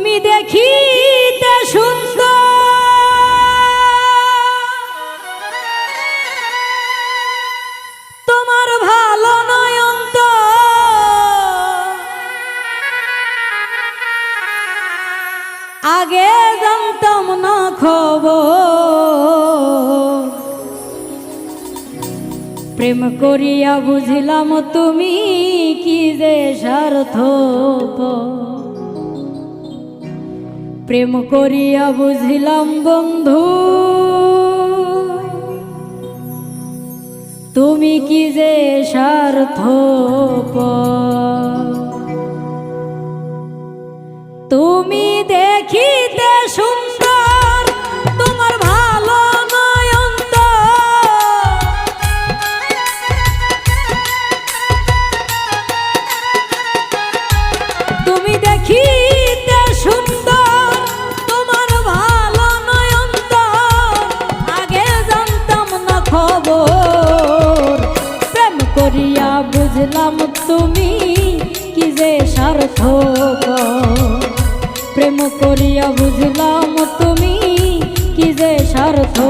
তুমি দেখিতে সুন্দর, তোমার ভালো নয়ন তো আগে জানতাম না খবর। প্রেম করিয়া বুঝলাম তুমি কি যে স্বার্থপর। প্রেম করিয়া বুঝলাম বন্ধু তুমি কি যে স্বার্থপর। তুমি দেখিতে সুন্দর, তোমার ভালো নয়ন তো তুমি দেখিতে সুন্দর, তোমার ভালো নয়ন তো আগে জানতাম না খবর। প্রেম করিয়া বুঝলাম তুমি কি যে স্বার্থপর। প্রেম করিয়া বুঝলাম তুমি কি যে স্বার্থপর।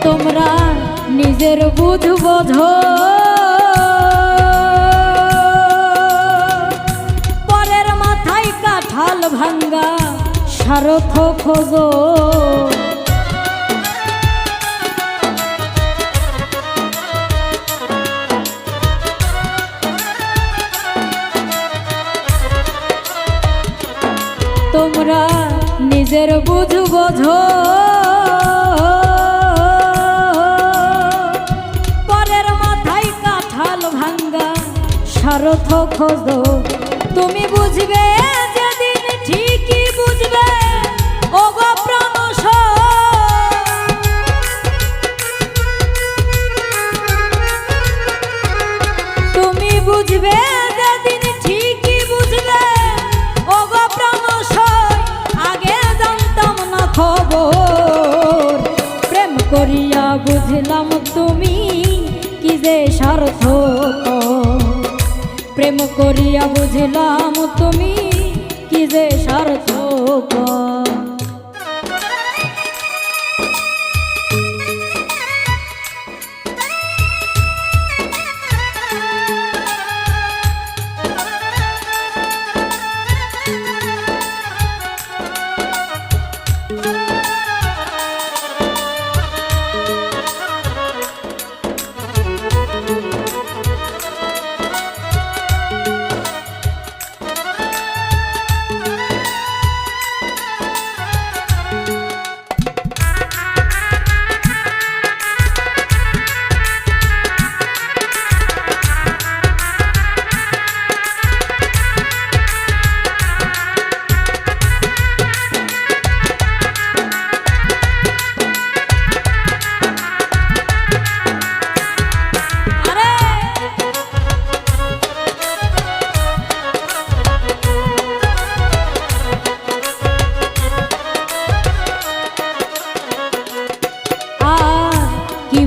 তোমরা নিজের বুঝ বোঝো, পরের মাথায় কাঁঠাল ভাঙ্গা স্বার্থ খোঁজো। তোমরা নিজের বুঝ বোঝো, স্বার্থ খোঁজো। তুমি বুঝবে যেদিন ঠিকই বুঝবে ও গো প্রাণ, তুমি বুঝবে যেদিন ঠিকই বুঝবে ও গো প্রাণ, আগে জানতাম না খবর। প্রেম করিয়া বুঝলাম তুমি কি যে স্বার্থপর। প্রেম করিয়া বুঝলাম তুমি কি যে স্বার্থপর।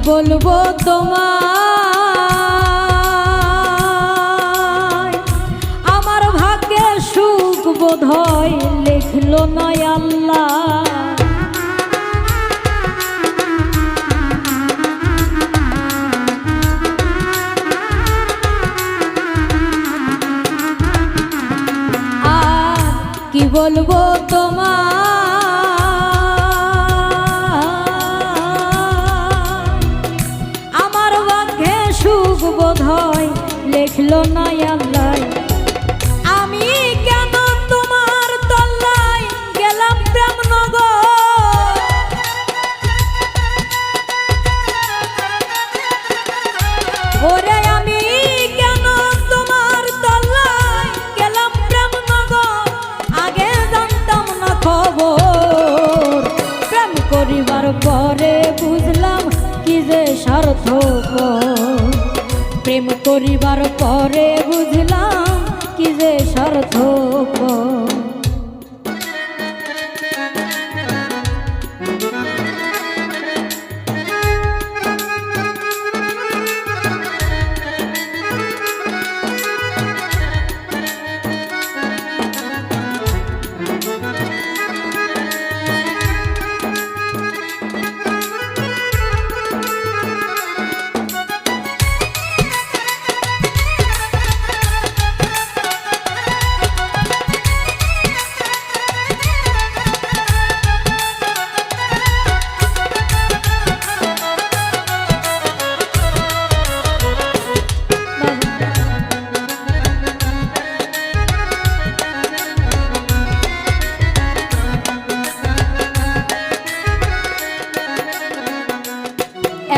বলবো তোমায়, আমার ভাগ্যে সুখ বোধহয় লিখলো নয় আল্লাহ। আর কি বলবো তোমায়, বোধহয় লেখল লিখলো না আল্লাহ। আমি কেন তোমার তল্লায় গেলাম প্রেম নগর, ওরে আমি কেন তোমার তল্লায় গেলাম প্রেম নগর, আগে জানতাম না খবর। প্রেম করিবার পরে বুঝলাম কি যে সার্থক, প্রেম করিবার পরে বুঝলাম কি যে সার্থক।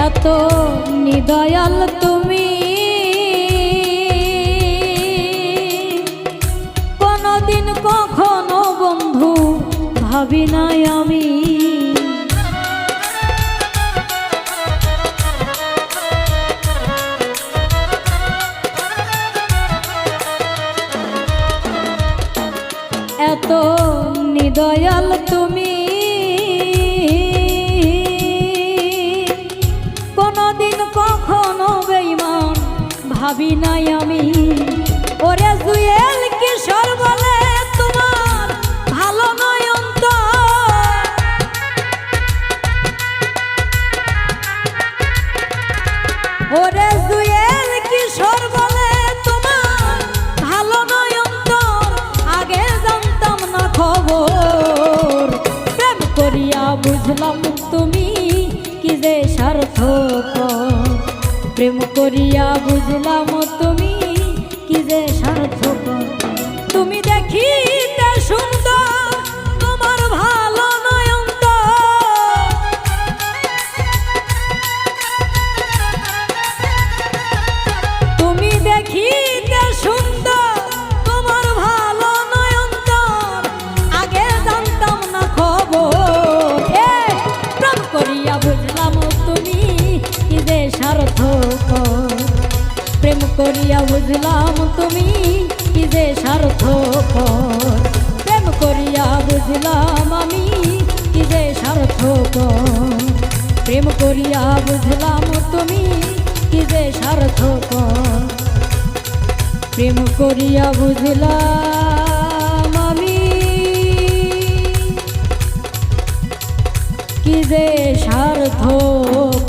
এত নিদয়াল তুমি, কোনদিন কখনো বন্ধু ভাবি নাই আমি। এত নিদয়াল তুমি, কোনদিন কখনো বেঈমান ভাবি নাই আমি। ওরে জুয়েল কিশোর বলে তোমার ভালো নয় অন্তর, ওরে জুয়েল কিশোর বলে তোমার ভালো নয় অন্তর, আগে জানতাম না খবর। প্রেম করিয়া বুঝলাম তুমি কি যে সার্থক, প্রেম করিয়া বুঝলাম তুমি কি যে সার্থক। তুমি দেখিতে সুন্দর তোমার ভালো নয় অন্তর, তুমি দেখিতে সুন্দর তোমার ভালো নয় অন্তর, আগে জানতাম না খবর। প্রেম করিয়া বুঝলাম তুমি কি যে সার্থক, প্রেম করিয়া বুঝলাম তুমি কি যে সার্থক, প্রেম করিয়া বুঝলাম আমি কি যে সার্থক, প্রেম করিয়া বুঝলাম তুমি কি যে সার্থক, প্রেম করিয়া বুঝলাম আমি কি যে সার্থক।